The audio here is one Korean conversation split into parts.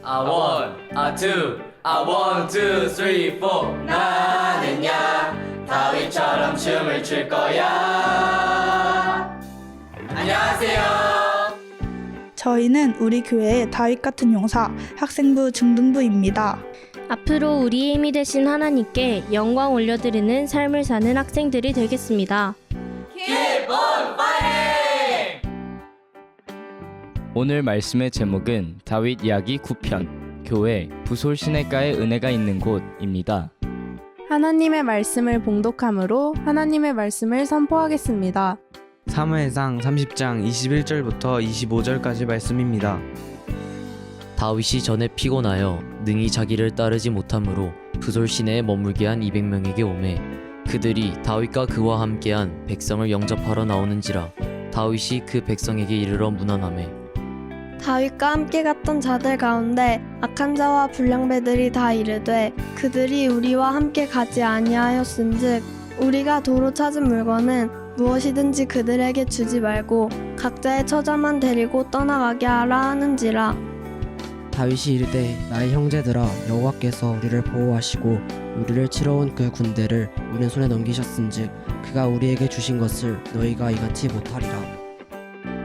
A one, a two, a one, two, three, four. 나는야 다윗처럼 춤을 출 거야. 안녕하세요. 저희는 우리 교회의 다윗 같은 용사 학생부 중등부입니다. 앞으로 우리의 힘이 되신 하나님께 영광 올려드리는 삶을 사는 학생들이 되겠습니다. Keep on fighting! 오늘 말씀의 제목은 다윗 이야기 9편 교회 부솔 시내가에 은혜가 있는 곳입니다. 하나님의 말씀을 봉독함으로 하나님의 말씀을 선포하겠습니다. 사무엘상 30장 21절부터 25절까지 말씀입니다. 다윗이 전에 피곤하여 능히 자기를 따르지 못하므로 부솔 시내에 머물게 한 200명에게 오매 그들이 다윗과 그와 함께한 백성을 영접하러 나오는지라 다윗이 그 백성에게 이르러 문안하매 다윗과 함께 갔던 자들 가운데 악한 자와 불량배들이 다 이르되 그들이 우리와 함께 가지 아니하였은즉 우리가 도로 찾은 물건은 무엇이든지 그들에게 주지 말고 각자의 처자만 데리고 떠나가게 하라 하는지라. 다윗이 이르되 나의 형제들아 여호와께서 우리를 보호하시고 우리를 치러 온 그 군대를 우리 손에 넘기셨은즉 그가 우리에게 주신 것을 너희가 이같이 못하리라.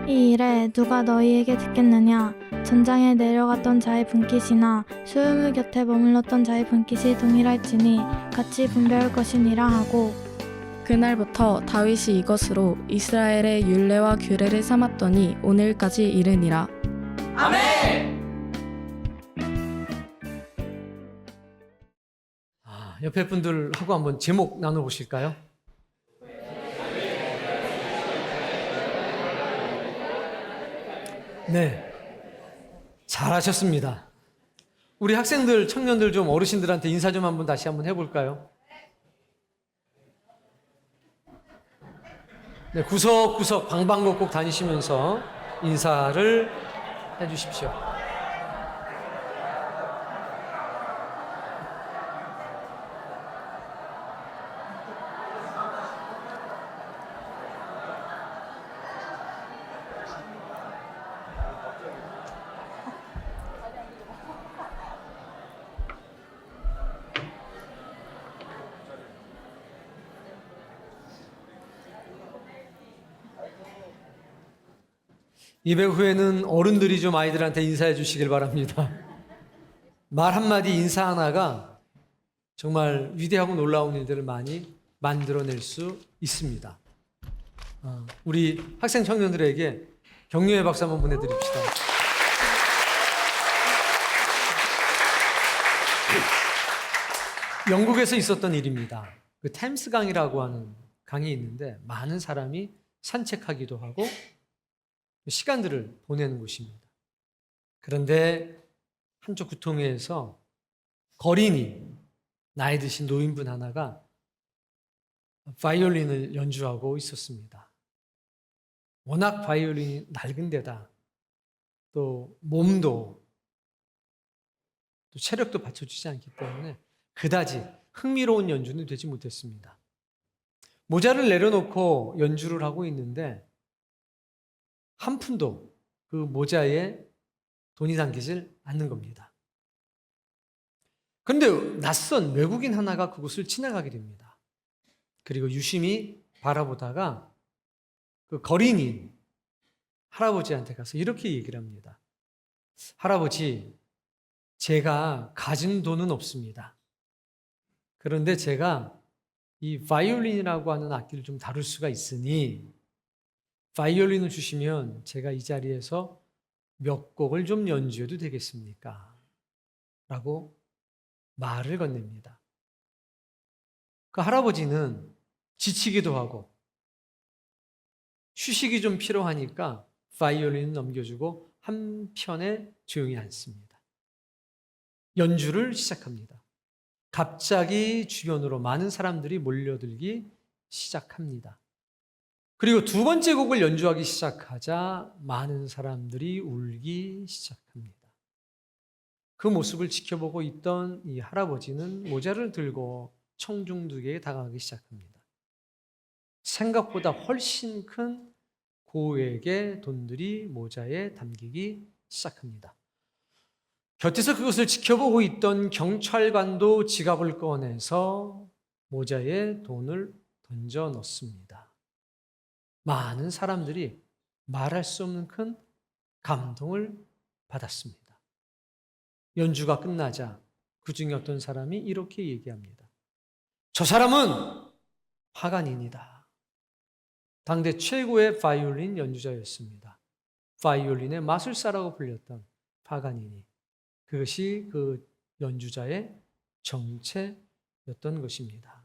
이 일에 누가 너희에게 듣겠느냐? 전장에 내려갔던 자의 분깃이나 수우물 곁에 머물렀던 자의 분깃이 동일할지니 같이 분배할 것이니라 하고 그날부터 다윗이 이것으로 이스라엘의 율례와 규례를 삼았더니 오늘까지 이르니라. 아멘! 옆에 분들하고 한번 제목 나눠보실까요? 네, 잘하셨습니다. 우리 학생들, 청년들 좀 어르신들한테 인사 좀 한번 다시 한번 해볼까요? 네, 구석구석 방방곡곡 다니시면서 인사를 해주십시오. 예배 후에는 어른들이 좀 아이들한테 인사해 주시길 바랍니다. 말 한마디 인사 하나가 정말 위대하고 놀라운 일들을 많이 만들어낼 수 있습니다. 우리 학생 청년들에게 격려의 박수 한번 보내드립시다. 영국에서 있었던 일입니다. 그 템스 강이라고 하는 강이 있는데 많은 사람이 산책하기도 하고 시간들을 보내는 곳입니다. 그런데 한쪽 구통에서 거린이 나이 드신 노인분 하나가 바이올린을 연주하고 있었습니다. 워낙 바이올린이 낡은 데다 또 몸도 또 체력도 받쳐주지 않기 때문에 그다지 흥미로운 연주는 되지 못했습니다. 모자를 내려놓고 연주를 하고 있는데 한 푼도 그 모자에 돈이 담기질 않는 겁니다. 그런데 낯선 외국인 하나가 그곳을 지나가게 됩니다. 그리고 유심히 바라보다가 그 거린인 할아버지한테 가서 이렇게 얘기를 합니다. 할아버지, 제가 가진 돈은 없습니다. 그런데 제가 이 바이올린이라고 하는 악기를 좀 다룰 수가 있으니 바이올린을 주시면 제가 이 자리에서 몇 곡을 좀 연주해도 되겠습니까? 라고 말을 건넵니다. 그 할아버지는 지치기도 하고 휴식이 좀 필요하니까 바이올린을 넘겨주고 한편에 조용히 앉습니다. 연주를 시작합니다. 갑자기 주변으로 많은 사람들이 몰려들기 시작합니다. 그리고 두 번째 곡을 연주하기 시작하자 많은 사람들이 울기 시작합니다. 그 모습을 지켜보고 있던 이 할아버지는 모자를 들고 청중들에게 다가가기 시작합니다. 생각보다 훨씬 큰 고액의 돈들이 모자에 담기기 시작합니다. 곁에서 그것을 지켜보고 있던 경찰관도 지갑을 꺼내서 모자에 돈을 던져 넣습니다. 많은 사람들이 말할 수 없는 큰 감동을 받았습니다. 연주가 끝나자 그 중에 어떤 사람이 이렇게 얘기합니다. 저 사람은 파가닌이다. 당대 최고의 바이올린 연주자였습니다. 바이올린의 마술사라고 불렸던 파가니니. 그것이 그 연주자의 정체였던 것입니다.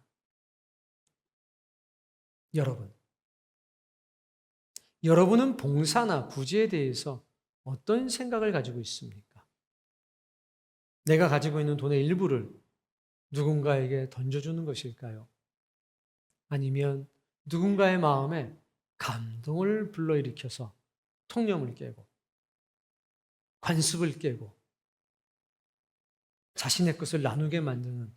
여러분은 봉사나 구제에 대해서 어떤 생각을 가지고 있습니까? 내가 가지고 있는 돈의 일부를 누군가에게 던져주는 것일까요? 아니면 누군가의 마음에 감동을 불러일으켜서 통념을 깨고 관습을 깨고 자신의 것을 나누게 만드는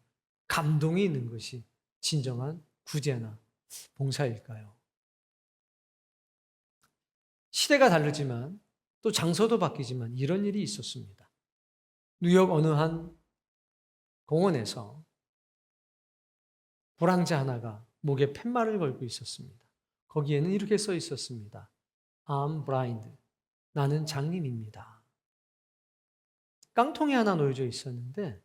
감동이 있는 것이 진정한 구제나 봉사일까요? 시대가 다르지만 또 장소도 바뀌지만 이런 일이 있었습니다. 뉴욕 어느 한 공원에서 불황자 하나가 목에 팻말을 걸고 있었습니다. 거기에는 이렇게 써 있었습니다. I'm blind. 나는 장님입니다. 깡통이 하나 놓여져 있었는데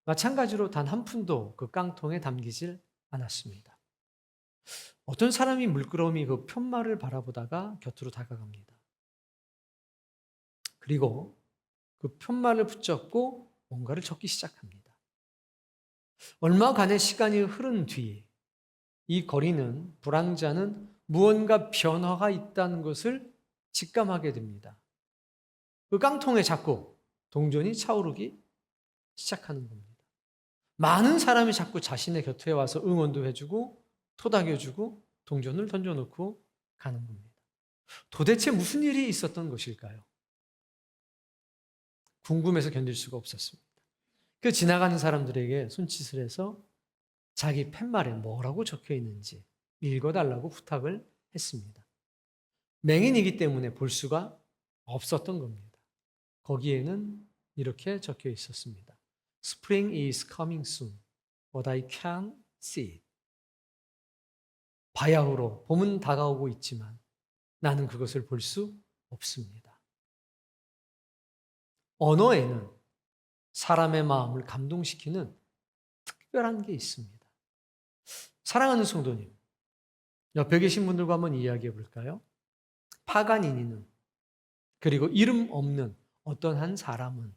마찬가지로 단 한 푼도 그 깡통에 담기질 않았습니다. 어떤 사람이 물끄러미 그 푯말을 바라보다가 곁으로 다가갑니다. 그리고 그 푯말을 붙잡고 뭔가를 적기 시작합니다. 얼마간의 시간이 흐른 뒤 이 거리는 불황자는 무언가 변화가 있다는 것을 직감하게 됩니다. 그 깡통에 자꾸 동전이 차오르기 시작하는 겁니다. 많은 사람이 자꾸 자신의 곁에 와서 응원도 해주고 토닥여주고 동전을 던져놓고 가는 겁니다. 도대체 무슨 일이 있었던 것일까요? 궁금해서 견딜 수가 없었습니다. 그 지나가는 사람들에게 손짓을 해서 자기 팻말에 뭐라고 적혀 있는지 읽어달라고 부탁을 했습니다. 맹인이기 때문에 볼 수가 없었던 겁니다. 거기에는 이렇게 적혀 있었습니다. Spring is coming soon, but I can't see it. 바야흐로 봄은 다가오고 있지만 나는 그것을 볼 수 없습니다. 언어에는 사람의 마음을 감동시키는 특별한 게 있습니다. 사랑하는 성도님, 옆에 계신 분들과 한번 이야기해 볼까요? 파가니니는 그리고 이름 없는 어떤 한 사람은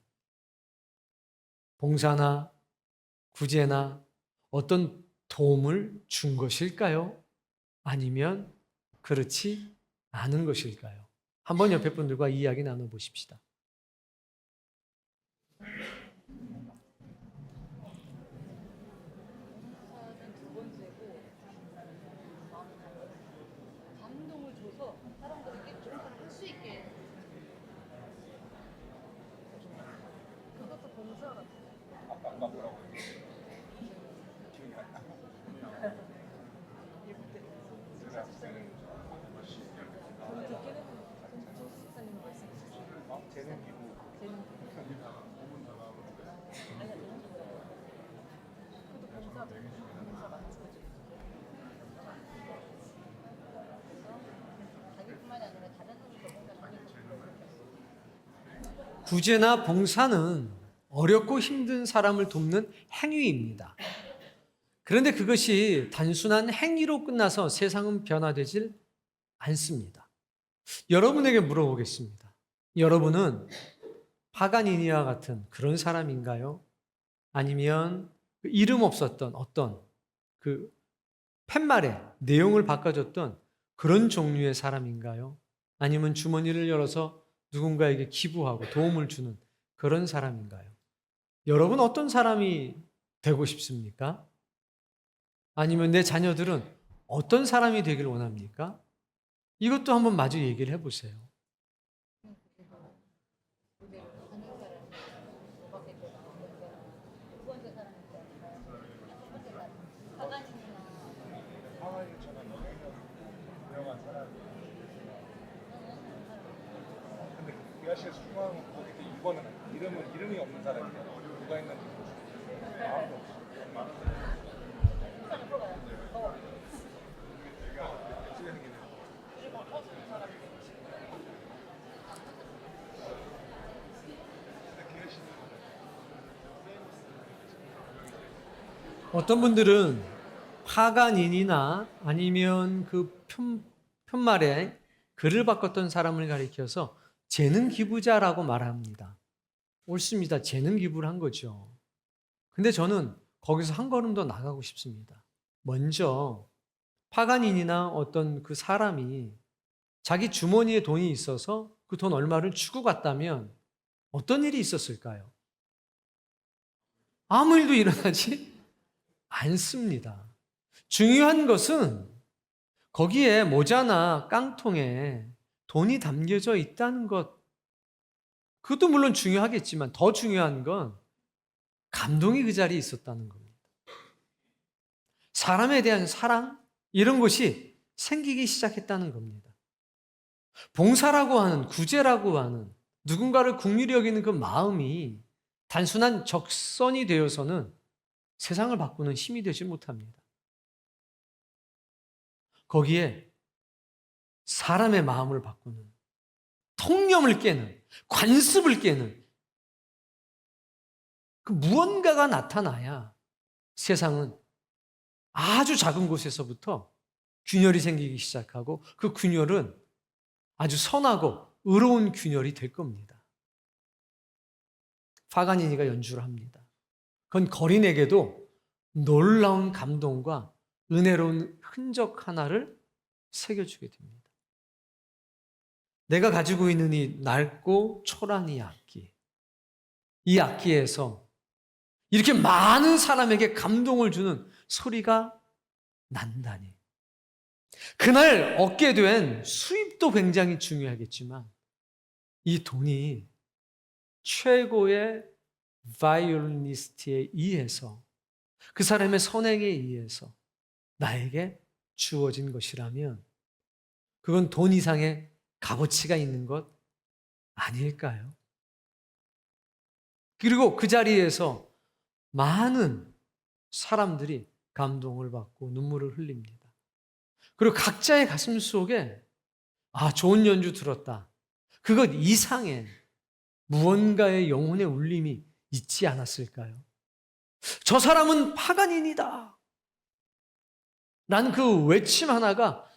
봉사나 구제나 어떤 도움을 준 것일까요? 아니면 그렇지 않은 것일까요? 한번 옆에 분들과 이야기 나눠보십시다. 구제나 봉사는 어렵고 힘든 사람을 돕는 행위입니다. 그런데 그것이 단순한 행위로 끝나서 세상은 변화되질 않습니다. 여러분에게 물어보겠습니다. 여러분은 파가니니와 같은 그런 사람인가요? 아니면 그 이름 없었던 어떤 그 팻말에 내용을 바꿔줬던 그런 종류의 사람인가요? 아니면 주머니를 열어서 누군가에게 기부하고 도움을 주는 그런 사람인가요? 여러분 어떤 사람이 되고 싶습니까? 아니면 내 자녀들은 어떤 사람이 되길 원합니까? 이것도 한번 마주 얘기를 해보세요. 근데 그 아시아 중앙 거기 이거는 이름은 어떤 분들은 파간인이나 아니면 그 편말에 글을 바꿨던 사람을 가리켜서 재능 기부자라고 말합니다. 옳습니다. 재능 기부를 한 거죠. 근데 저는 거기서 한 걸음 더 나가고 싶습니다. 먼저 파간인이나 어떤 그 사람이 자기 주머니에 돈이 있어서 그 돈 얼마를 주고 갔다면 어떤 일이 있었을까요? 아무 일도 일어나지 않습니다. 중요한 것은 거기에 모자나 깡통에 돈이 담겨져 있다는 것, 그것도 물론 중요하겠지만 더 중요한 건 감동이 그 자리에 있었다는 겁니다. 사람에 대한 사랑, 이런 것이 생기기 시작했다는 겁니다. 봉사라고 하는, 구제라고 하는, 누군가를 긍휼히 여기는 그 마음이 단순한 적선이 되어서는 세상을 바꾸는 힘이 되지 못합니다. 거기에 사람의 마음을 바꾸는, 통념을 깨는, 관습을 깨는 그 무언가가 나타나야 세상은 아주 작은 곳에서부터 균열이 생기기 시작하고 그 균열은 아주 선하고 의로운 균열이 될 겁니다. 파가니니가 연주를 합니다. 그건 거린에게도 놀라운 감동과 은혜로운 흔적 하나를 새겨주게 됩니다. 내가 가지고 있는 이 낡고 초라한 이 악기, 이 악기에서 이렇게 많은 사람에게 감동을 주는 소리가 난다니. 그날 얻게 된 수입도 굉장히 중요하겠지만 이 돈이 최고의 바이올리니스트에 의해서, 그 사람의 선행에 의해서 나에게 주어진 것이라면 그건 돈 이상의 값어치가 있는 것 아닐까요? 그리고 그 자리에서 많은 사람들이 감동을 받고 눈물을 흘립니다. 그리고 각자의 가슴 속에 좋은 연주 들었다, 그것 이상의 무언가의 영혼의 울림이 있지 않았을까요? 저 사람은 파간인이다 라는 그 외침 하나가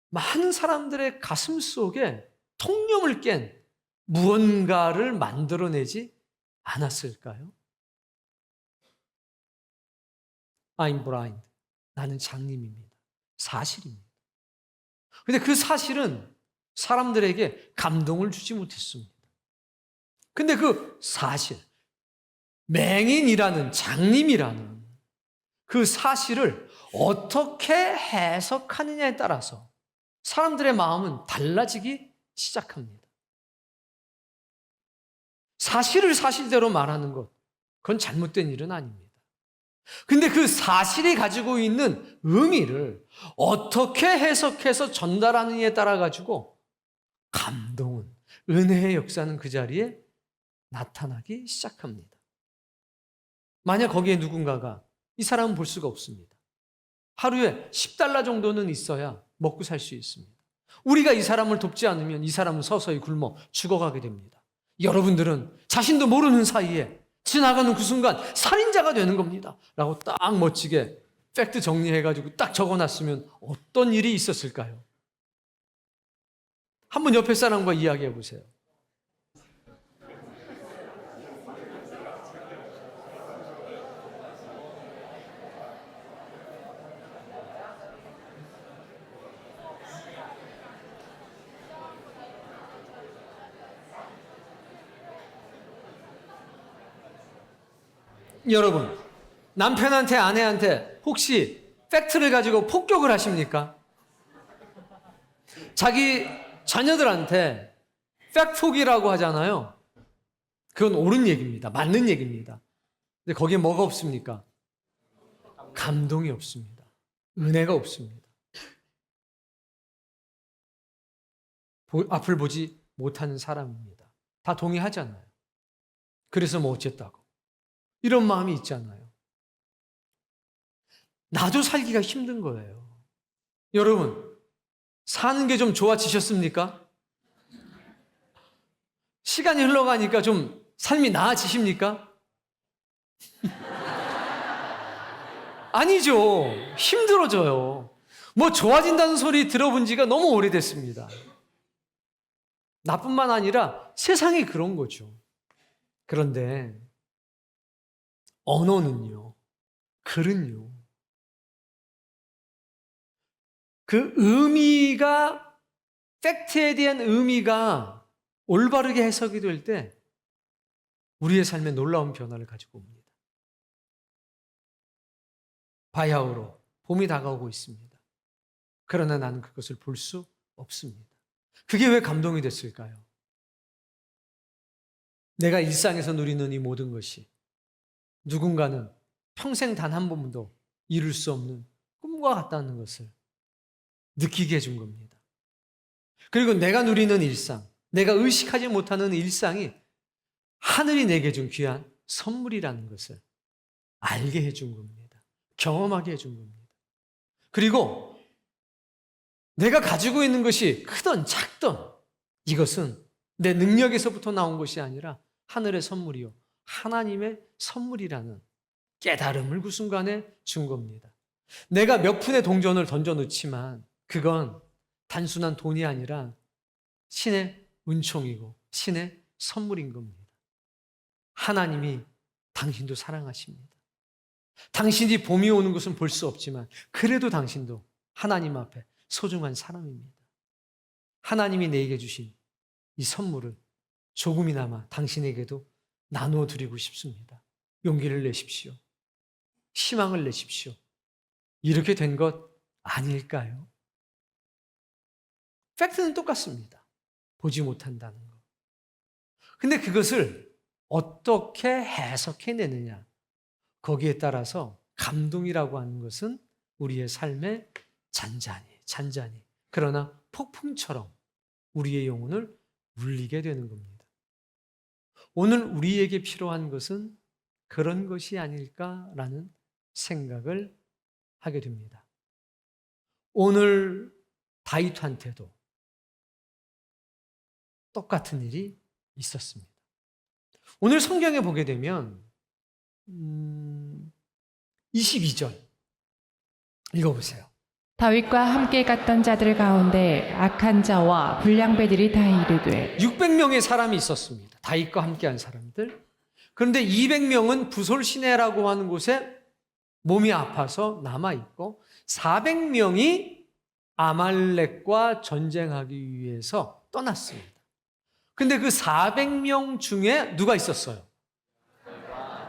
많은 사람들의 가슴 속에 통념을 깬 무언가를 만들어내지 않았을까요? I'm blind. 나는 장님입니다. 사실입니다. 그런데 그 사실은 사람들에게 감동을 주지 못했습니다. 근데 그 사실, 맹인이라는, 장님이라는 그 사실을 어떻게 해석하느냐에 따라서 사람들의 마음은 달라지기 시작합니다. 사실을 사실대로 말하는 것, 그건 잘못된 일은 아닙니다. 근데 그 사실이 가지고 있는 의미를 어떻게 해석해서 전달하느냐에 따라 가지고 감동은, 은혜의 역사는 그 자리에 나타나기 시작합니다. 만약 거기에 누군가가 이 사람은 볼 수가 없습니다. 하루에 $10 정도는 있어야 먹고 살 수 있습니다. 우리가 이 사람을 돕지 않으면 이 사람은 서서히 굶어 죽어가게 됩니다. 여러분들은 자신도 모르는 사이에 지나가는 그 순간 살인자가 되는 겁니다 라고 딱 멋지게 팩트 정리해가지고 딱 적어놨으면 어떤 일이 있었을까요? 한번 옆에 사람과 이야기해 보세요. 여러분, 남편한테, 아내한테 혹시 팩트를 가지고 폭격을 하십니까? 자기 자녀들한테 팩폭이라고 하잖아요. 그건 옳은 얘기입니다. 맞는 얘기입니다. 근데 거기에 뭐가 없습니까? 감동이 없습니다. 은혜가 없습니다. 앞을 보지 못하는 사람입니다. 다 동의하잖아요. 그래서 뭐 어쨌다고. 이런 마음이 있잖아요. 나도 살기가 힘든 거예요. 여러분, 사는 게 좀 좋아지셨습니까? 시간이 흘러가니까 좀 삶이 나아지십니까? 아니죠. 힘들어져요. 뭐 좋아진다는 소리 들어본 지가 너무 오래됐습니다. 나뿐만 아니라 세상이 그런 거죠. 그런데 언어는요, 글은요, 그 의미가, 팩트에 대한 의미가 올바르게 해석이 될 때 우리의 삶에 놀라운 변화를 가지고 옵니다. 바야흐로 봄이 다가오고 있습니다. 그러나 나는 그것을 볼 수 없습니다. 그게 왜 감동이 됐을까요? 내가 일상에서 누리는 이 모든 것이 누군가는 평생 단 한 번도 이룰 수 없는 꿈과 같다는 것을 느끼게 해준 겁니다. 그리고 내가 누리는 일상, 내가 의식하지 못하는 일상이 하늘이 내게 준 귀한 선물이라는 것을 알게 해준 겁니다. 경험하게 해준 겁니다. 그리고 내가 가지고 있는 것이 크든 작든 이것은 내 능력에서부터 나온 것이 아니라 하늘의 선물이요, 하나님의 선물이라는 깨달음을 그 순간에 준 겁니다. 내가 몇 푼의 동전을 던져놓지만 그건 단순한 돈이 아니라 신의 은총이고 신의 선물인 겁니다. 하나님이 당신도 사랑하십니다. 당신이 봄이 오는 것은 볼 수 없지만 그래도 당신도 하나님 앞에 소중한 사람입니다. 하나님이 내게 주신 이 선물을 조금이나마 당신에게도 나누어 드리고 싶습니다. 용기를 내십시오. 희망을 내십시오. 이렇게 된 것 아닐까요? 팩트는 똑같습니다. 보지 못한다는 것. 근데 그것을 어떻게 해석해내느냐, 거기에 따라서 감동이라고 하는 것은 우리의 삶에 잔잔히 그러나 폭풍처럼 우리의 영혼을 울리게 되는 겁니다. 오늘 우리에게 필요한 것은 그런 것이 아닐까라는 생각을 하게 됩니다. 오늘 다윗한테도 똑같은 일이 있었습니다. 오늘 성경에 보게 되면 22절 읽어보세요. 다윗과 함께 갔던 자들 가운데 악한 자와 불량배들이 다 이르되 600명의 사람이 있었습니다. 다윗과 함께한 사람들. 그런데 200명은 부솔 시내라고 하는 곳에 몸이 아파서 남아있고 400명이 아말렉과 전쟁하기 위해서 떠났습니다. 근데 그 400명 중에 누가 있었어요?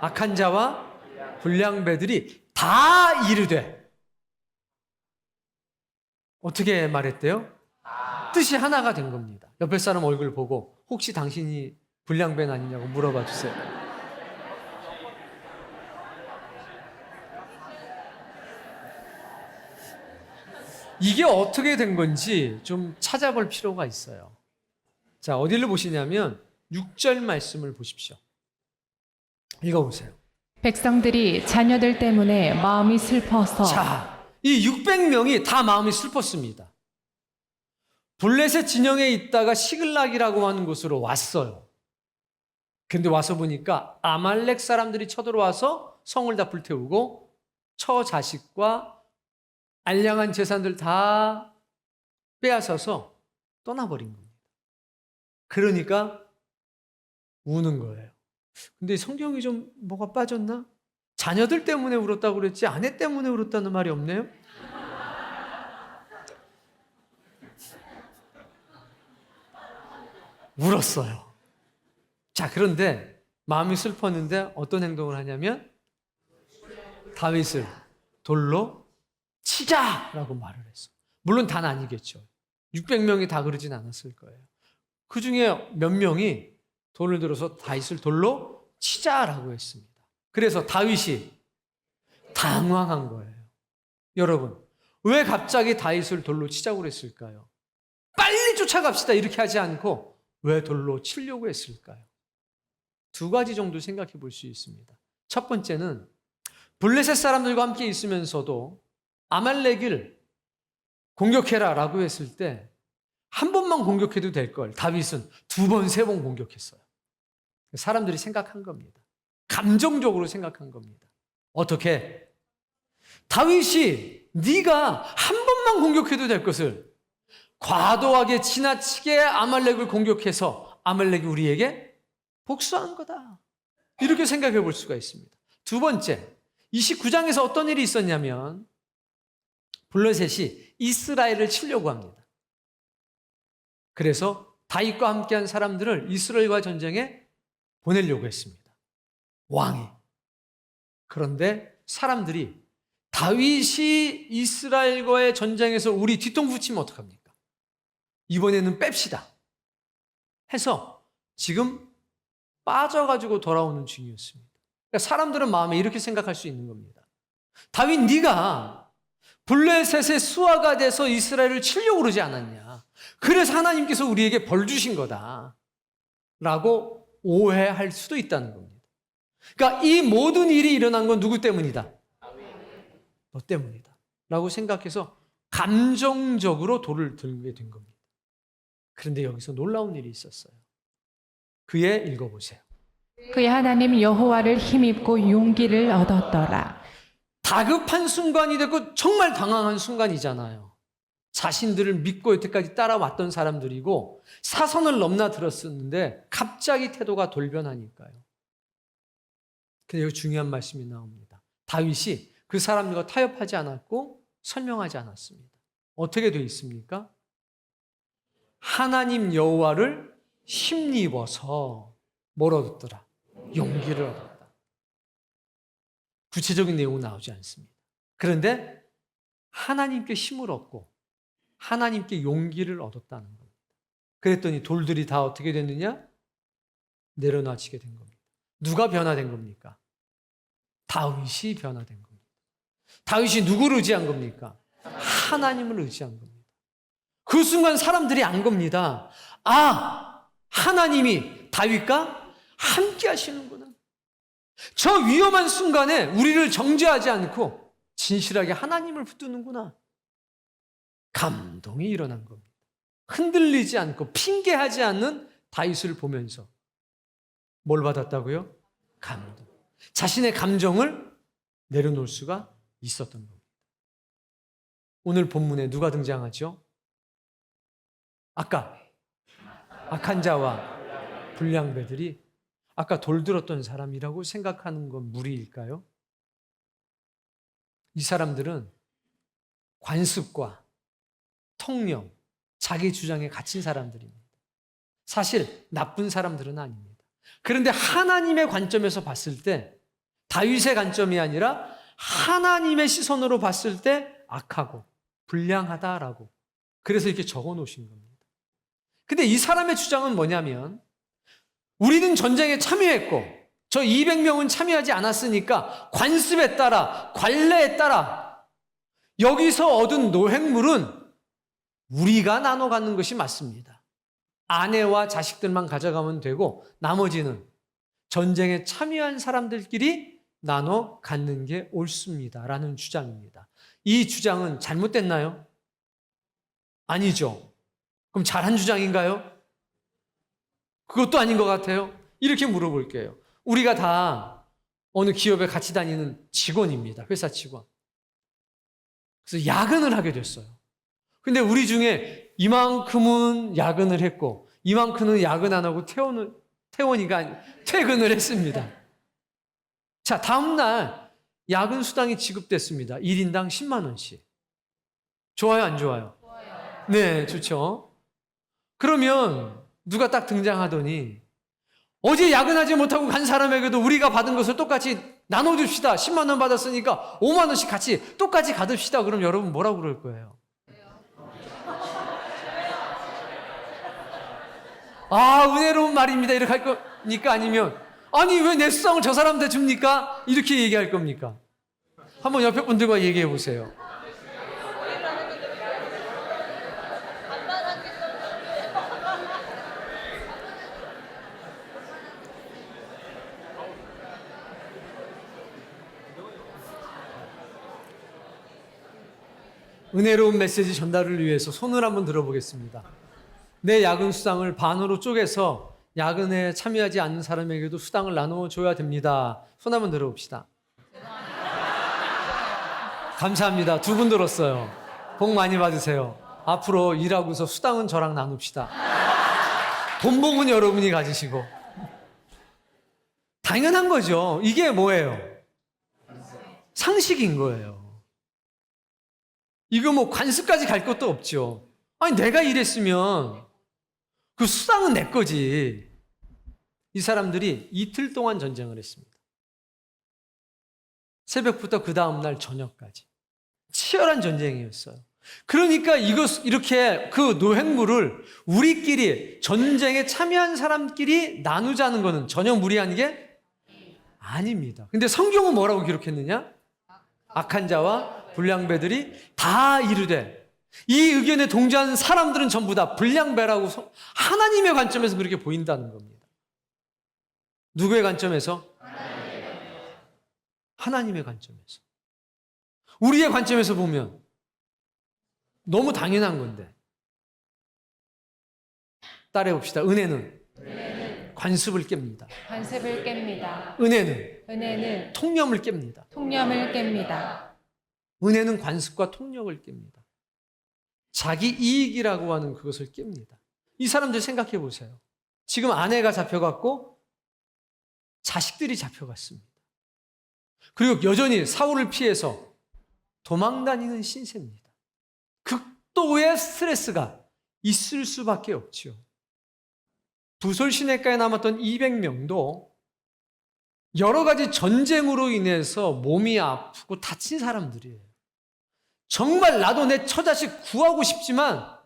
악한 자와 불량배들이 다 이르되, 어떻게 말했대요? 뜻이 하나가 된 겁니다. 옆에 사람 얼굴 보고 혹시 당신이 불량배는 아니냐고 물어봐 주세요. 이게 어떻게 된 건지 좀 찾아볼 필요가 있어요. 자, 어디를 보시냐면 6절 말씀을 보십시오. 읽어보세요. 백성들이 자녀들 때문에 마음이 슬퍼서 자, 이 600명이 다 마음이 슬펐습니다. 블레셋 진영에 있다가 시글락이라고 하는 곳으로 왔어요. 근데 와서 보니까 아말렉 사람들이 쳐들어와서 성을 다 불태우고 처자식과 알량한 재산들 다 빼앗아서 떠나버린 겁니다. 그러니까 우는 거예요. 근데 성경이 좀 뭐가 빠졌나? 자녀들 때문에 울었다고 그랬지 아내 때문에 울었다는 말이 없네요. 울었어요. 자, 그런데 마음이 슬펐는데 어떤 행동을 하냐면 다윗을 돌로 치자라고 말을 했어. 물론 다는 아니겠죠. 600명이 다 그러진 않았을 거예요. 그 중에 몇 명이 돌을 들어서 다윗을 돌로 치자라고 했습니다. 그래서 다윗이 당황한 거예요. 여러분, 왜 갑자기 다윗을 돌로 치자고 그랬을까요? 빨리 쫓아갑시다 이렇게 하지 않고 왜 돌로 치려고 했을까요? 두 가지 정도 생각해 볼 수 있습니다. 첫 번째는 블레셋 사람들과 함께 있으면서도 아말렉을 공격해라 라고 했을 때 한 번만 공격해도 될 걸 다윗은 두 번, 세 번 공격했어요. 사람들이 생각한 겁니다. 감정적으로 생각한 겁니다. 어떻게? 다윗이 네가 한 번만 공격해도 될 것을 과도하게 지나치게 아말렉을 공격해서 아말렉이 우리에게 복수한 거다. 이렇게 생각해 볼 수가 있습니다. 두 번째, 29장에서 어떤 일이 있었냐면 블레셋이 이스라엘을 치려고 합니다. 그래서 다윗과 함께한 사람들을 이스라엘과 전쟁에 보내려고 했습니다. 왕이. 그런데 사람들이 다윗이 이스라엘과의 전쟁에서 우리 뒤통수 치면 어떡합니까? 이번에는 뺍시다 해서 지금 빠져가지고 돌아오는 중이었습니다. 그러니까 사람들은 마음에 이렇게 생각할 수 있는 겁니다. 다윗 네가 블레셋의 수하가 돼서 이스라엘을 치려고 그러지 않았냐. 그래서 하나님께서 우리에게 벌 주신 거다 라고 오해할 수도 있다는 겁니다. 그러니까 이 모든 일이 일어난 건 누구 때문이다? 너 때문이다 라고 생각해서 감정적으로 돌을 들게 된 겁니다. 그런데 여기서 놀라운 일이 있었어요. 그의 읽어보세요. 그의 하나님 여호와를 힘입고 용기를 얻었더라. 다급한 순간이 됐고 정말 당황한 순간이잖아요. 자신들을 믿고 여태까지 따라왔던 사람들이고 사선을 넘나들었었는데 갑자기 태도가 돌변하니까요. 근데 여기 중요한 말씀이 나옵니다. 다윗이 그 사람들과 타협하지 않았고 설명하지 않았습니다. 어떻게 되어 있습니까? 하나님 여호와를 힘입어서 뭘 얻었더라? 용기를 얻었다. 구체적인 내용은 나오지 않습니다. 그런데 하나님께 힘을 얻고 하나님께 용기를 얻었다는 겁니다. 그랬더니 돌들이 다 어떻게 됐느냐? 내려놔지게 된 겁니다. 누가 변화된 겁니까? 다윗이 변화된 겁니다. 다윗이 누구를 의지한 겁니까? 하나님을 의지한 겁니다. 그 순간 사람들이 안 겁니다. 아, 하나님이 다윗과 함께 하시는구나. 저 위험한 순간에 우리를 정죄하지 않고 진실하게 하나님을 붙드는구나. 감동이 일어난 겁니다. 흔들리지 않고 핑계하지 않는 다윗을 보면서 뭘 받았다고요? 감동. 자신의 감정을 내려놓을 수가 있었던 겁니다. 오늘 본문에 누가 등장하죠? 아까 악한 자와 불량배들이 아까 돌들었던 사람이라고 생각하는 건 무리일까요? 이 사람들은 관습과 통념, 자기 주장에 갇힌 사람들입니다. 사실 나쁜 사람들은 아닙니다. 그런데 하나님의 관점에서 봤을 때 다윗의 관점이 아니라 하나님의 시선으로 봤을 때 악하고 불량하다라고 그래서 이렇게 적어 놓으신 겁니다. 근데 이 사람의 주장은 뭐냐면 우리는 전쟁에 참여했고 저 200명은 참여하지 않았으니까 관습에 따라 관례에 따라 여기서 얻은 노획물은 우리가 나눠 갖는 것이 맞습니다. 아내와 자식들만 가져가면 되고 나머지는 전쟁에 참여한 사람들끼리 나눠 갖는 게 옳습니다. 라는 주장입니다. 이 주장은 잘못됐나요? 아니죠. 그럼 잘한 주장인가요? 그것도 아닌 것 같아요. 이렇게 물어볼게요. 우리가 다 어느 기업에 같이 다니는 직원입니다. 회사 직원. 그래서 야근을 하게 됐어요. 근데 우리 중에 이만큼은 야근을 했고 이만큼은 야근 안 하고 퇴원이가 퇴근을 했습니다. 자, 다음날 야근 수당이 지급됐습니다. 1인당 10만 원씩. 좋아요, 안 좋아요? 좋아요. 네, 좋죠. 그러면 누가 딱 등장하더니 어제 야근하지 못하고 간 사람에게도 우리가 받은 것을 똑같이 나눠줍시다. 10만 원 받았으니까 5만 원씩 같이 똑같이 가듭시다. 그럼 여러분 뭐라고 그럴 거예요? 아, 은혜로운 말입니다. 이렇게 할 겁니까? 아니면 아니 왜 내 수당을 저 사람한테 줍니까? 이렇게 얘기할 겁니까? 한번 옆에 분들과 얘기해 보세요. 은혜로운 메시지 전달을 위해서 손을 한번 들어보겠습니다. 내 야근 수당을 반으로 쪼개서 야근에 참여하지 않는 사람에게도 수당을 나눠줘야 됩니다. 손 한번 들어봅시다. 감사합니다. 두 분 들었어요. 복 많이 받으세요. 앞으로 일하고서 수당은 저랑 나눕시다. 돈복은 여러분이 가지시고. 당연한 거죠. 이게 뭐예요? 상식인 거예요. 이거 뭐 관습까지 갈 것도 없죠. 아니, 내가 일했으면 그 수당은 내 거지. 이 사람들이 이틀 동안 전쟁을 했습니다. 새벽부터 그 다음날 저녁까지. 치열한 전쟁이었어요. 그러니까 이렇게 그 노획물을 우리끼리 전쟁에 참여한 사람끼리 나누자는 것은 전혀 무리한 게 아닙니다. 근데 성경은 뭐라고 기록했느냐? 악한 자와 불량배들이 다 이르되, 이 의견에 동조한 사람들은 전부 다 불량배라고 하나님의 관점에서 그렇게 보인다는 겁니다. 누구의 관점에서? 하나님의 관점에서. 우리의 관점에서 보면 너무 당연한 건데. 따라해봅시다. 은혜는 관습을 깹니다. 관습을 깹니다. 은혜는 통념을 깹니다. 통념을 깹니다. 은혜는 관습과 통력을 깹니다. 자기 이익이라고 하는 그것을 깹니다. 이 사람들 생각해 보세요. 지금 아내가 잡혀갔고 자식들이 잡혀갔습니다. 그리고 여전히 사울을 피해서 도망다니는 신세입니다. 극도의 스트레스가 있을 수밖에 없죠. 부솔 시내가에 남았던 200명도 여러 가지 전쟁으로 인해서 몸이 아프고 다친 사람들이에요. 정말 나도 내 처자식 구하고 싶지만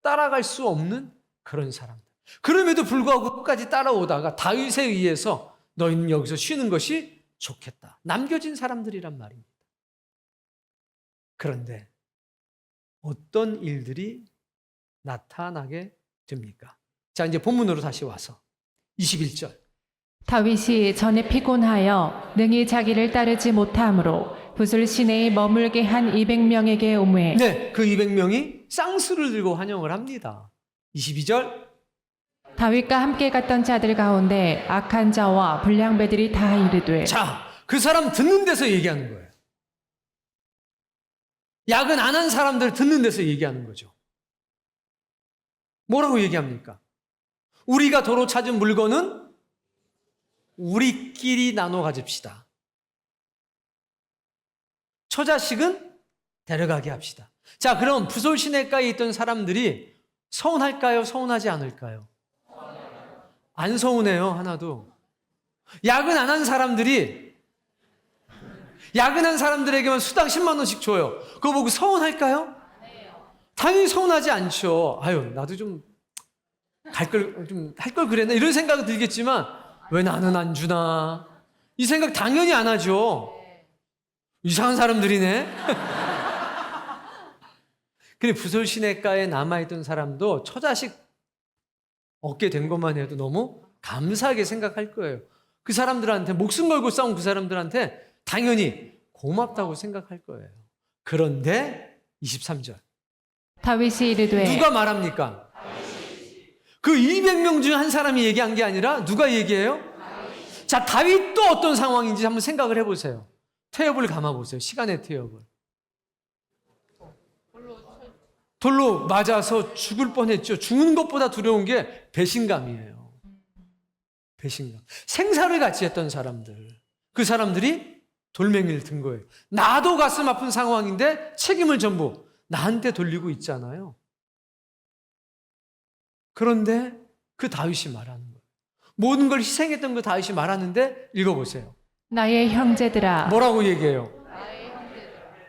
따라갈 수 없는 그런 사람들. 그럼에도 불구하고 끝까지 따라오다가 다윗에 의해서 너희는 여기서 쉬는 것이 좋겠다. 남겨진 사람들이란 말입니다. 그런데 어떤 일들이 나타나게 됩니까? 자, 이제 본문으로 다시 와서 21절. 다윗이 전에 피곤하여 능히 자기를 따르지 못하므로 붓을 시내에 머물게 한 200명에게 오매. 네, 그 200명이 쌍수를 들고 환영을 합니다. 22절. 다윗과 함께 갔던 자들 가운데 악한 자와 불량배들이 다 이르되. 자, 그 사람 듣는 데서 얘기하는 거예요. 야근 안 한 사람들 듣는 데서 얘기하는 거죠. 뭐라고 얘기합니까? 우리가 도로 찾은 물건은 우리끼리 나눠 가집시다. 처자식은 데려가게 합시다. 자, 그럼 부솔 시내가에 있던 사람들이 서운할까요? 서운하지 않을까요? 안 서운해요, 하나도. 야근 안 한 사람들이 야근한 사람들에게만 수당 10만 원씩 줘요. 그거 보고 서운할까요? 당연히 서운하지 않죠. 아유, 나도 좀 할 걸 그랬나? 이런 생각이 들겠지만 왜 나는 안 주나? 이 생각 당연히 안 하죠. 이상한 사람들이네. 근데 부솔 시내가에 남아있던 사람도 처자식 얻게 된 것만 해도 너무 감사하게 생각할 거예요. 그 사람들한테 목숨 걸고 싸운 그 사람들한테 당연히 고맙다고 생각할 거예요. 그런데 23절. 다윗이 이르되. 누가 말합니까? 그 200명 중에 한 사람이 얘기한 게 아니라 누가 얘기해요? 자, 다윗도 어떤 상황인지 한번 생각을 해보세요. 태엽을 감아보세요. 시간의 태엽을. 돌로 맞아서 죽을 뻔했죠. 죽는 것보다 두려운 게 배신감이에요. 배신감. 생사를 같이 했던 사람들. 그 사람들이 돌멩이를 든 거예요. 나도 가슴 아픈 상황인데 책임을 전부 나한테 돌리고 있잖아요. 그런데 그 다윗이 말하는 거예요. 모든 걸 희생했던 그 다윗이 말하는데 읽어보세요. 나의 형제들아. 뭐라고 얘기해요?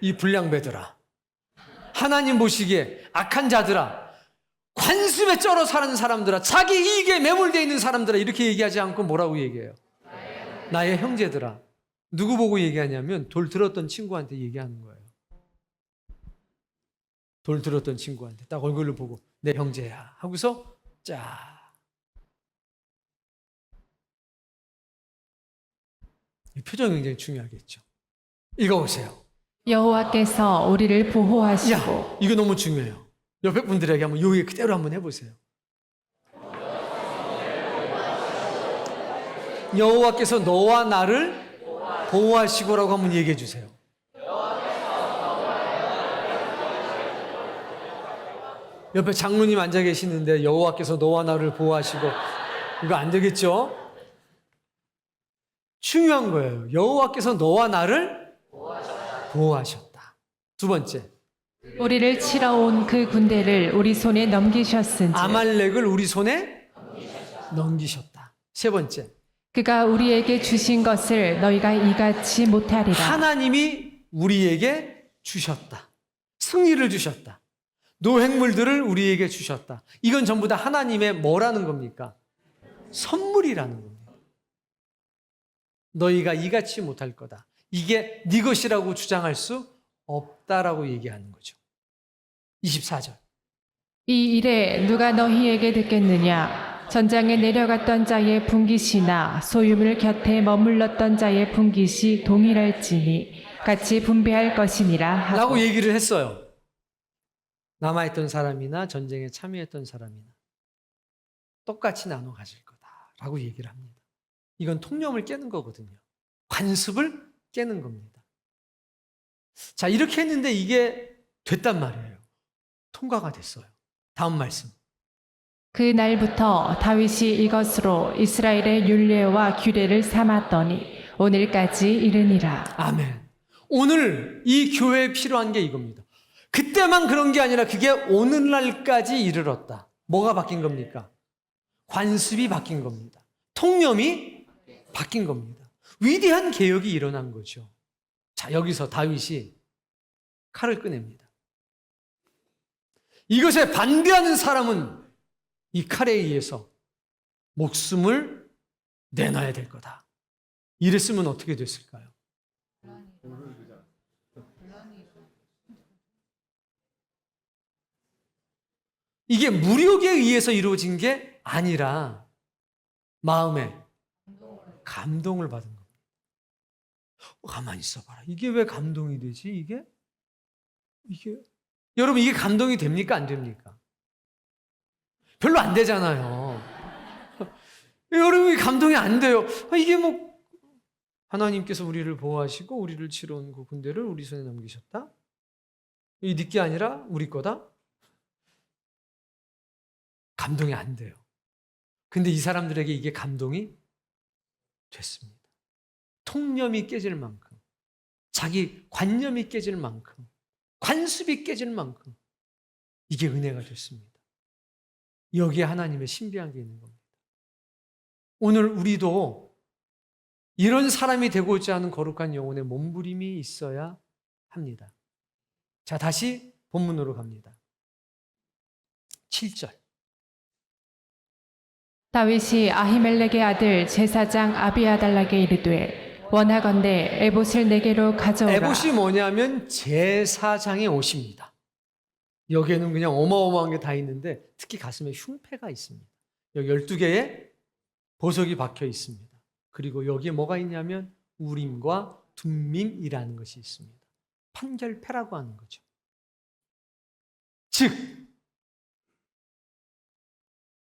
이 불량배들아. 하나님 보시기에 악한 자들아. 관습에 쩔어 사는 사람들아. 자기 이익에 매몰되어 있는 사람들아. 이렇게 얘기하지 않고 뭐라고 얘기해요? 나의 형제들아. 누구 보고 얘기하냐면 돌 들었던 친구한테 얘기하는 거예요. 돌 들었던 친구한테 딱 얼굴을 보고 내 형제야 하고서 자, 이 표정이 굉장히 중요하겠죠. 읽어보세요. 여호와께서 우리를 보호하시고 야, 이거 너무 중요해요. 옆에 분들에게 한번 여기 그대로 한번 해보세요. 여호와께서 너와 나를 보호하시고라고 한번 얘기해 주세요. 옆에 장로님 앉아 계시는데 여호와께서 너와 나를 보호하시고, 이거 안 되겠죠? 중요한 거예요. 여호와께서 너와 나를 보호하셨다. 두 번째, 우리를 치러 온 그 군대를 우리 손에 넘기셨은지 아말렉을 우리 손에 넘기셨다. 세 번째, 그가 우리에게 주신 것을 너희가 이같이 못하리라. 하나님이 우리에게 주셨다. 승리를 주셨다. 노획물들을 우리에게 주셨다. 이건 전부 다 하나님의 뭐라는 겁니까? 선물이라는 겁니다. 너희가 이같이 못할 거다. 이게 네 것이라고 주장할 수 없다라고 얘기하는 거죠. 24절. 이 일에 누가 너희에게 듣겠느냐? 전장에 내려갔던 자의 분깃이나 소유물 곁에 머물렀던 자의 분깃이 동일할지니 같이 분배할 것이니라 하고 라고 얘기를 했어요. 남아있던 사람이나 전쟁에 참여했던 사람이나 똑같이 나눠 가질 거다라고 얘기를 합니다. 이건 통념을 깨는 거거든요. 관습을 깨는 겁니다. 자, 이렇게 했는데 이게 됐단 말이에요. 통과가 됐어요. 다음 말씀. 그 날부터 다윗이 이것으로 이스라엘의 율례와 규례를 삼았더니 오늘까지 이르니라. 아멘. 오늘 이 교회에 필요한 게 이겁니다. 그때만 그런 게 아니라 그게 오늘날까지 이르렀다. 뭐가 바뀐 겁니까? 관습이 바뀐 겁니다. 통념이 바뀐 겁니다. 위대한 개혁이 일어난 거죠. 자, 여기서 다윗이 칼을 꺼냅니다. 이것에 반대하는 사람은 이 칼에 의해서 목숨을 내놔야 될 거다. 이랬으면 어떻게 됐을까요? 이게 무력에 의해서 이루어진 게 아니라 마음에 감동을 받은 겁니다. 가만히 있어봐라. 이게 왜 감동이 되지? 이게 여러분, 이게 감동이 됩니까? 안 됩니까? 별로 안 되잖아요. 여러분, 감동이 안 돼요. 이게 뭐 하나님께서 우리를 보호하시고 우리를 치러 온 그 군대를 우리 손에 넘기셨다? 이 네게 아니라 우리 거다? 감동이 안 돼요. 근데 이 사람들에게 이게 감동이 됐습니다. 통념이 깨질 만큼, 자기 관념이 깨질 만큼, 관습이 깨질 만큼 이게 은혜가 됐습니다. 여기에 하나님의 신비한 게 있는 겁니다. 오늘 우리도 이런 사람이 되고자 하는 거룩한 영혼의 몸부림이 있어야 합니다. 자, 다시 본문으로 갑니다. 7절. 다윗이 아히멜렉의 아들 제사장 아비아달락에 이르되 원하건대 에봇을 내게로 가져오라. 에봇이 뭐냐면 제사장의 옷입니다. 여기에는 그냥 어마어마한 게 다 있는데 특히 가슴에 흉패가 있습니다. 여기 12개의 보석이 박혀 있습니다. 그리고 여기에 뭐가 있냐면 우림과 둠밈이라는 것이 있습니다. 판결패라고 하는 거죠. 즉,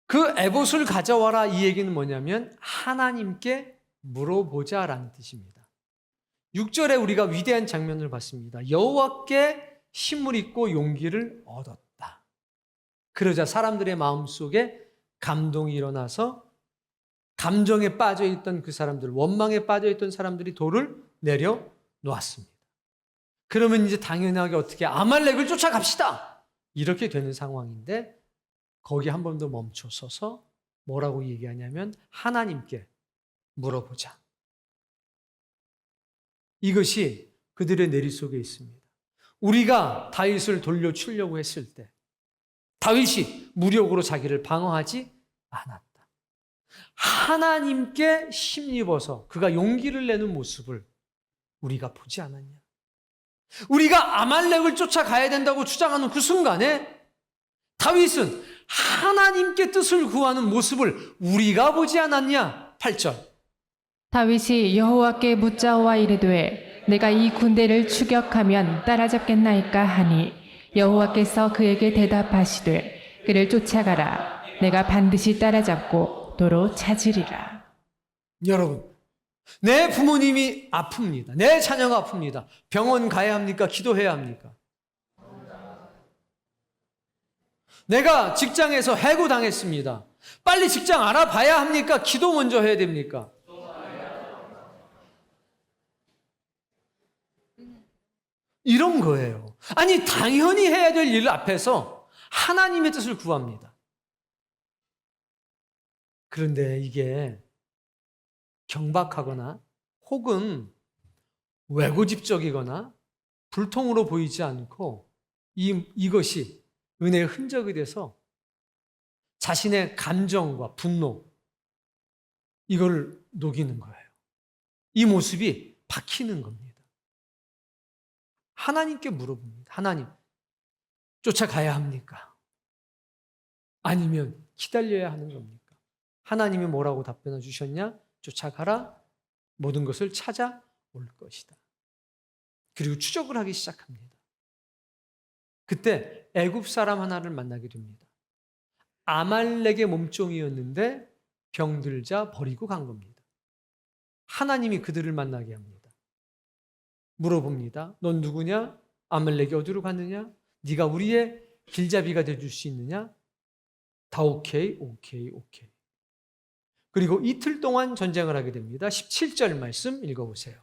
그 에봇을 가져와라, 이 얘기는 뭐냐면 하나님께 물어보자라는 뜻입니다. 6절에 우리가 위대한 장면을 봤습니다. 여호와께 힘을 입고 용기를 얻었다. 그러자 사람들의 마음속에 감동이 일어나서 감정에 빠져있던 그 사람들, 원망에 빠져있던 사람들이 돌을 내려놓았습니다. 그러면 이제 당연하게 어떻게 아말렉을 쫓아갑시다, 이렇게 되는 상황인데 거기 한 번 더 멈춰 서서 뭐라고 얘기하냐면 하나님께 물어보자. 이것이 그들의 내리 속에 있습니다. 우리가 다윗을 돌려치려고 했을 때 다윗이 무력으로 자기를 방어하지 않았다. 하나님께 힘입어서 그가 용기를 내는 모습을 우리가 보지 않았냐? 우리가 아말렉을 쫓아가야 된다고 주장하는 그 순간에 다윗은 하나님께 뜻을 구하는 모습을 우리가 보지 않았냐? 8절. 다윗이 여호와께 묻자오와 이르되 내가 이 군대를 추격하면 따라잡겠나이까 하니 여호와께서 그에게 대답하시되 그를 쫓아가라. 내가 반드시 따라잡고 도로 찾으리라. 여러분, 내 부모님이 아픕니다. 내 자녀가 아픕니다. 병원 가야 합니까? 기도해야 합니까? 내가 직장에서 해고당했습니다. 빨리 직장 알아봐야 합니까? 기도 먼저 해야 됩니까? 이런 거예요. 아니, 당연히 해야 될 일 앞에서 하나님의 뜻을 구합니다. 그런데 이게 경박하거나 혹은 외고집적이거나 불통으로 보이지 않고 이것이 은혜의 흔적이 돼서 자신의 감정과 분노, 이걸 녹이는 거예요. 이 모습이 박히는 겁니다. 하나님께 물어봅니다. 하나님, 쫓아가야 합니까? 아니면 기다려야 하는 겁니까? 하나님이 뭐라고 답변해 주셨냐? 쫓아가라. 모든 것을 찾아올 것이다. 그리고 추적을 하기 시작합니다. 그때 애굽 사람 하나를 만나게 됩니다. 아말렉의 몸종이었는데 병들자 버리고 간 겁니다. 하나님이 그들을 만나게 합니다. 물어봅니다. 넌 누구냐? 아말렉이 어디로 갔느냐? 네가 우리의 길잡이가 되어줄 수 있느냐? 다 오케이. 그리고 이틀 동안 전쟁을 하게 됩니다. 17절 말씀 읽어보세요.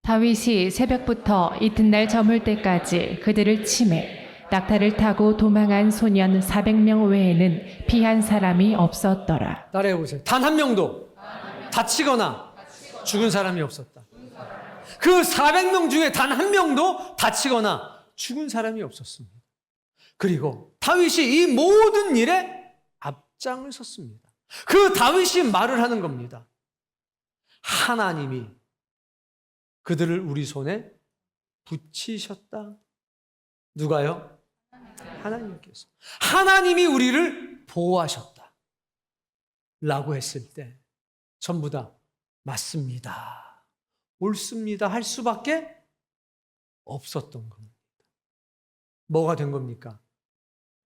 다윗이 새벽부터 이튿날 저물 때까지 그들을 치매 낙타를 타고 도망한 소년 400명 외에는 피한 사람이 없었더라. 따라해보세요. 단 한 명도 다치거나 죽은 사람이 없었다. 그 400명 중에 단 한 명도 다치거나 죽은 사람이 없었습니다. 그리고 다윗이 이 모든 일에 앞장을 섰습니다. 그 다윗이 말을 하는 겁니다. 하나님이 그들을 우리 손에 붙이셨다. 누가요? 하나님께서. 하나님이 우리를 보호하셨다. 라고 했을 때 전부 다 맞습니다. 옳습니다. 할 수밖에 없었던 겁니다. 뭐가 된 겁니까?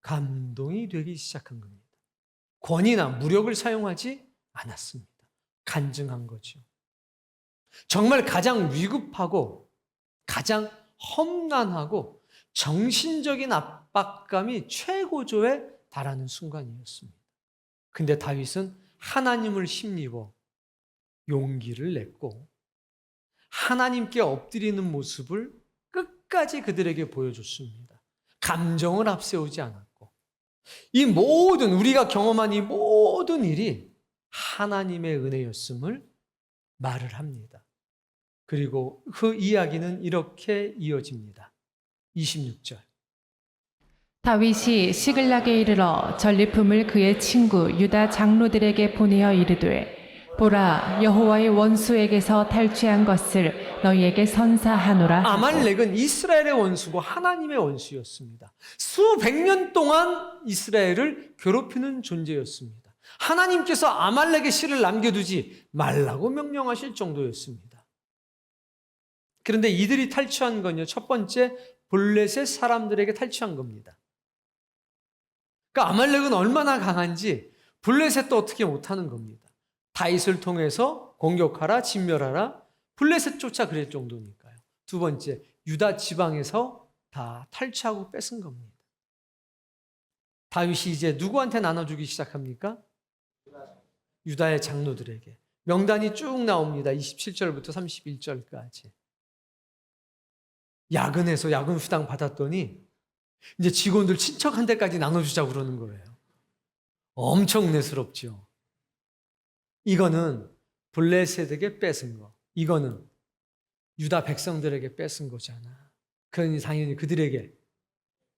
감동이 되기 시작한 겁니다. 권위나 무력을 사용하지 않았습니다. 간증한 거죠. 정말 가장 위급하고 가장 험난하고 정신적인 압박감이 최고조에 달하는 순간이었습니다. 근데 다윗은 하나님을 힘입어 용기를 냈고 하나님께 엎드리는 모습을 끝까지 그들에게 보여줬습니다. 감정을 앞세우지 않았고 이 모든 우리가 경험한 이 모든 일이 하나님의 은혜였음을 말을 합니다. 그리고 그 이야기는 이렇게 이어집니다. 26절. 다윗이 시글락에 이르러 전리품을 그의 친구 유다 장로들에게 보내어 이르되 보라 여호와의 원수에게서 탈취한 것을 너희에게 선사하노라. 아말렉은 이스라엘의 원수고 하나님의 원수였습니다. 수백 년 동안 이스라엘을 괴롭히는 존재였습니다. 하나님께서 아말렉의 씨를 남겨두지 말라고 명령하실 정도였습니다. 그런데 이들이 탈취한 건요, 첫 번째 블레셋 사람들에게 탈취한 겁니다. 그러니까 아말렉은 얼마나 강한지 블레셋도 어떻게 못하는 겁니다. 다윗을 통해서 공격하라, 진멸하라, 블레셋 쫓아 그럴 정도니까요. 두 번째, 유다 지방에서 다 탈취하고 뺏은 겁니다. 다윗이 이제 누구한테 나눠주기 시작합니까? 유다의 장로들에게. 명단이 쭉 나옵니다. 27절부터 31절까지. 야근해서 야근 수당 받았더니 이제 직원들 친척 한 대까지 나눠주자고 그러는 거예요. 엄청 은혜스럽죠. 이거는 블레셋에게 뺏은 거. 이거는 유다 백성들에게 뺏은 거잖아. 그러니 당연히 그들에게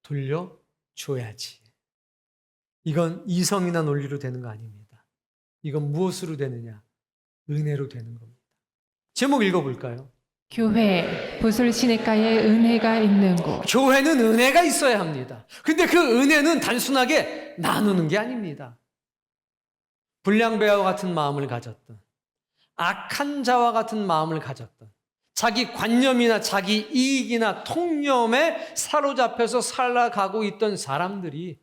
돌려줘야지. 이건 이성이나 논리로 되는 거 아닙니다. 이건 무엇으로 되느냐? 은혜로 되는 겁니다. 제목 읽어볼까요? 교회 부술 시냇가에 은혜가 있는 곳. 교회는 은혜가 있어야 합니다. 근데 그 은혜는 단순하게 나누는 게 아닙니다. 불량배와 같은 마음을 가졌던, 악한 자와 같은 마음을 가졌던, 자기 관념이나 자기 이익이나 통념에 사로잡혀서 살아가고 있던 사람들이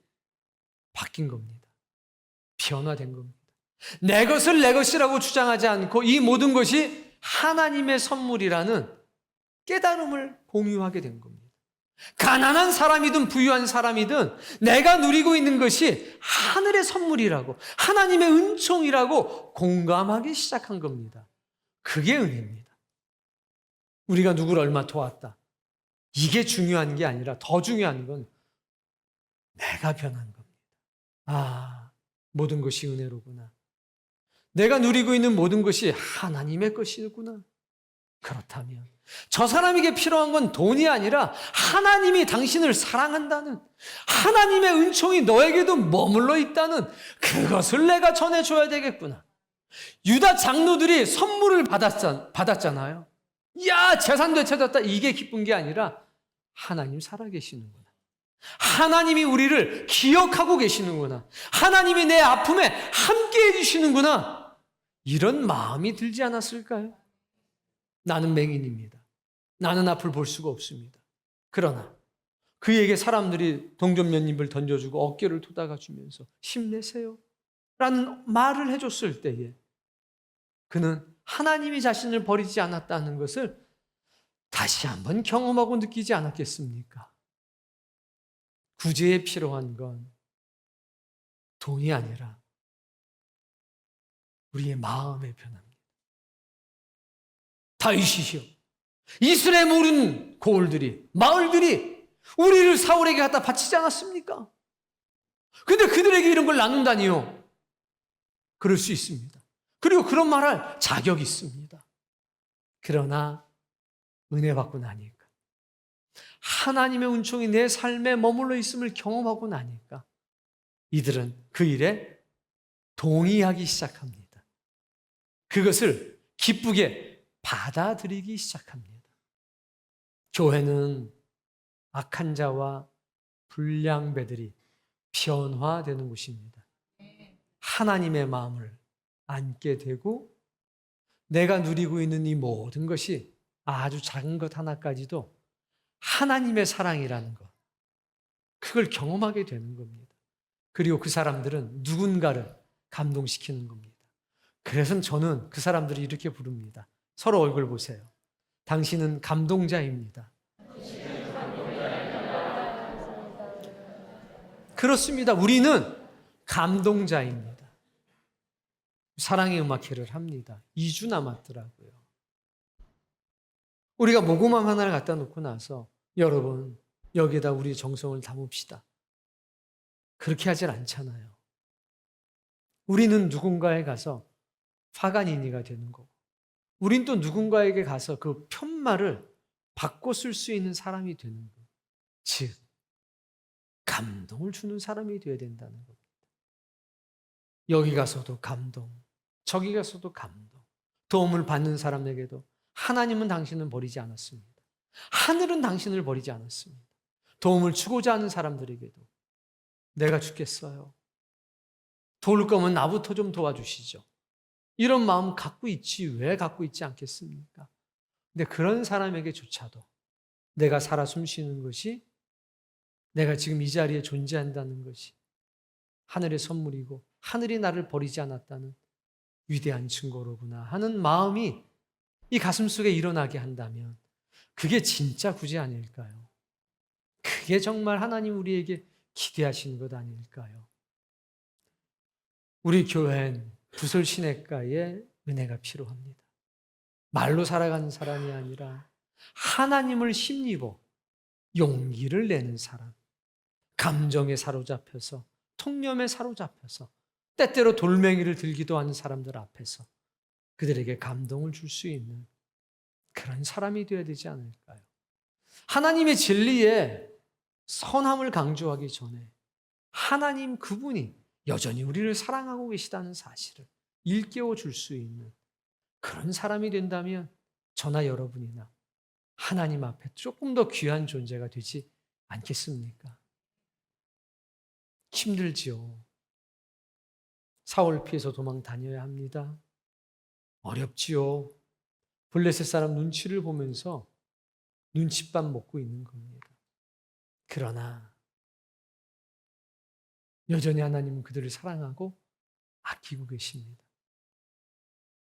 바뀐 겁니다. 변화된 겁니다. 내 것을 내 것이라고 주장하지 않고 이 모든 것이 하나님의 선물이라는 깨달음을 공유하게 된 겁니다. 가난한 사람이든 부유한 사람이든 내가 누리고 있는 것이 하늘의 선물이라고, 하나님의 은총이라고 공감하기 시작한 겁니다. 그게 은혜입니다. 우리가 누구를 얼마 도왔다, 이게 중요한 게 아니라 더 중요한 건 내가 변한 겁니다. 아, 모든 것이 은혜로구나. 내가 누리고 있는 모든 것이 하나님의 것이구나. 그렇다면 저 사람에게 필요한 건 돈이 아니라 하나님이 당신을 사랑한다는, 하나님의 은총이 너에게도 머물러 있다는 그것을 내가 전해줘야 되겠구나. 유다 장로들이 선물을 받았잖아요. 야, 재산 되찾았다. 이게 기쁜 게 아니라 하나님 살아계시는구나. 하나님이 우리를 기억하고 계시는구나. 하나님이 내 아픔에 함께 해주시는구나. 이런 마음이 들지 않았을까요? 나는 맹인입니다. 나는 앞을 볼 수가 없습니다. 그러나 그에게 사람들이 동전몇입을 던져주고 어깨를 토닥아주면서 힘내세요 라는 말을 해줬을 때에 그는 하나님이 자신을 버리지 않았다는 것을 다시 한번 경험하고 느끼지 않았겠습니까? 구제에 필요한 건 돈이 아니라 우리의 마음의 변화입니다. 다윗이시여, 이스라엘 모든 고을들이, 마을들이 우리를 사울에게 갖다 바치지 않았습니까? 근데 그들에게 이런 걸 나눈다니요? 그럴 수 있습니다. 그리고 그런 말할 자격이 있습니다. 그러나 은혜 받고 나니까, 하나님의 은총이 내 삶에 머물러 있음을 경험하고 나니까 이들은 그 일에 동의하기 시작합니다. 그것을 기쁘게 받아들이기 시작합니다. 교회는 악한 자와 불량배들이 변화되는 곳입니다. 하나님의 마음을 안게 되고 내가 누리고 있는 이 모든 것이 아주 작은 것 하나까지도 하나님의 사랑이라는 것, 그걸 경험하게 되는 겁니다. 그리고 그 사람들은 누군가를 감동시키는 겁니다. 그래서 저는 그 사람들이 이렇게 부릅니다. 서로 얼굴 보세요. 당신은 감동자입니다. 그렇습니다. 우리는 감동자입니다. 사랑의 음악회를 합니다. 2주 남았더라고요. 우리가 모금함 하나를 갖다 놓고 나서 여러분 여기에다 우리의 정성을 담읍시다. 그렇게 하질 않잖아요. 우리는 누군가에 가서 파가니니가 되는 거고, 우린 또 누군가에게 가서 그 편말을 바꿔 쓸 수 있는 사람이 되는 거예요. 즉, 감동을 주는 사람이 되어야 된다는 겁니다. 여기 가서도 감동, 저기 가서도 감동, 도움을 받는 사람에게도 하나님은 당신을 버리지 않았습니다. 하늘은 당신을 버리지 않았습니다. 도움을 주고자 하는 사람들에게도 내가 죽겠어요. 도울 거면 나부터 좀 도와주시죠. 이런 마음 갖고 있지 왜 갖고 있지 않겠습니까? 근데 그런 사람에게조차도 내가 살아 숨쉬는 것이, 내가 지금 이 자리에 존재한다는 것이 하늘의 선물이고 하늘이 나를 버리지 않았다는 위대한 증거로구나 하는 마음이 이 가슴 속에 일어나게 한다면 그게 진짜 구제 아닐까요? 그게 정말 하나님 우리에게 기대하시는 것 아닐까요? 우리 교회는 부설 시냇가에 은혜가 필요합니다. 말로 살아가는 사람이 아니라 하나님을 힘입어 용기를 내는 사람, 감정에 사로잡혀서, 통념에 사로잡혀서 때때로 돌멩이를 들기도 하는 사람들 앞에서 그들에게 감동을 줄 수 있는 그런 사람이 되어야 되지 않을까요? 하나님의 진리에 선함을 강조하기 전에 하나님 그분이 여전히 우리를 사랑하고 계시다는 사실을 일깨워 줄 수 있는 그런 사람이 된다면 저나 여러분이나 하나님 앞에 조금 더 귀한 존재가 되지 않겠습니까? 힘들지요. 사울 피해서 도망 다녀야 합니다. 어렵지요. 블레셋 사람 눈치를 보면서 눈칫밥 먹고 있는 겁니다. 그러나 여전히 하나님은 그들을 사랑하고 아끼고 계십니다.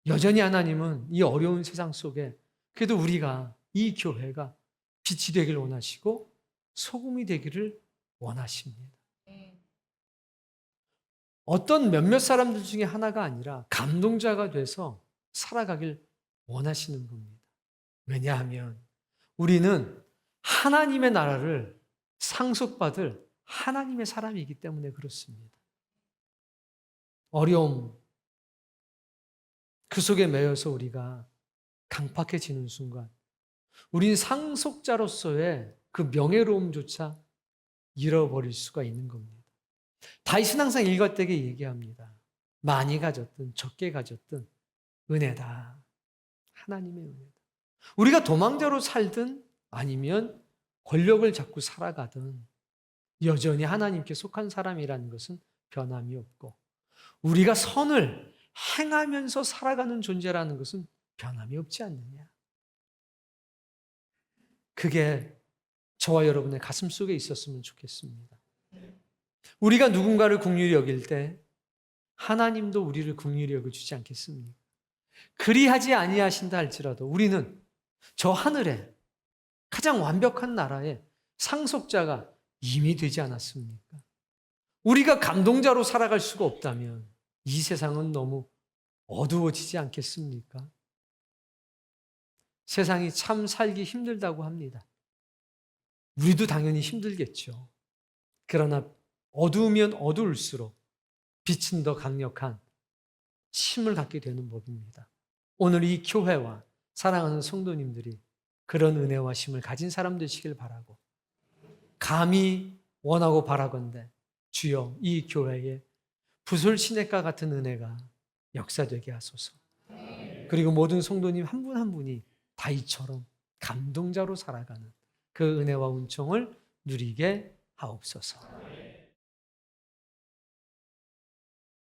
여전히 하나님은 이 어려운 세상 속에 그래도 우리가, 이 교회가 빛이 되길 원하시고 소금이 되기를 원하십니다. 어떤 몇몇 사람들 중에 하나가 아니라 감동자가 돼서 살아가길 원하시는 겁니다. 왜냐하면 우리는 하나님의 나라를 상속받을 하나님의 사람이기 때문에 그렇습니다. 어려움, 그 속에 매여서 우리가 강팍해지는 순간 우린 상속자로서의 그 명예로움조차 잃어버릴 수가 있는 겁니다. 다윗은 항상 일관되게 얘기합니다. 많이 가졌든 적게 가졌든 은혜다. 하나님의 은혜다. 우리가 도망자로 살든 아니면 권력을 잡고 살아가든 여전히 하나님께 속한 사람이라는 것은 변함이 없고, 우리가 선을 행하면서 살아가는 존재라는 것은 변함이 없지 않느냐. 그게 저와 여러분의 가슴 속에 있었으면 좋겠습니다. 우리가 누군가를 긍휼히 여길 때 하나님도 우리를 긍휼히 여겨주지 않겠습니까? 그리하지 아니하신다 할지라도 우리는 저 하늘에 가장 완벽한 나라의 상속자가 이미 되지 않았습니까? 우리가 감동자로 살아갈 수가 없다면 이 세상은 너무 어두워지지 않겠습니까? 세상이 참 살기 힘들다고 합니다. 우리도 당연히 힘들겠죠. 그러나 어두우면 어두울수록 빛은 더 강력한 힘을 갖게 되는 법입니다. 오늘 이 교회와 사랑하는 성도님들이 그런 은혜와 힘을 가진 사람 되시길 바라고, 감히 원하고 바라건대 주여 이 교회에 부솔 시냇가 같은 은혜가 역사되게 하소서. 그리고 모든 성도님 한 분 한 분이 다윗처럼 감동자로 살아가는 그 은혜와 은총을 누리게 하옵소서.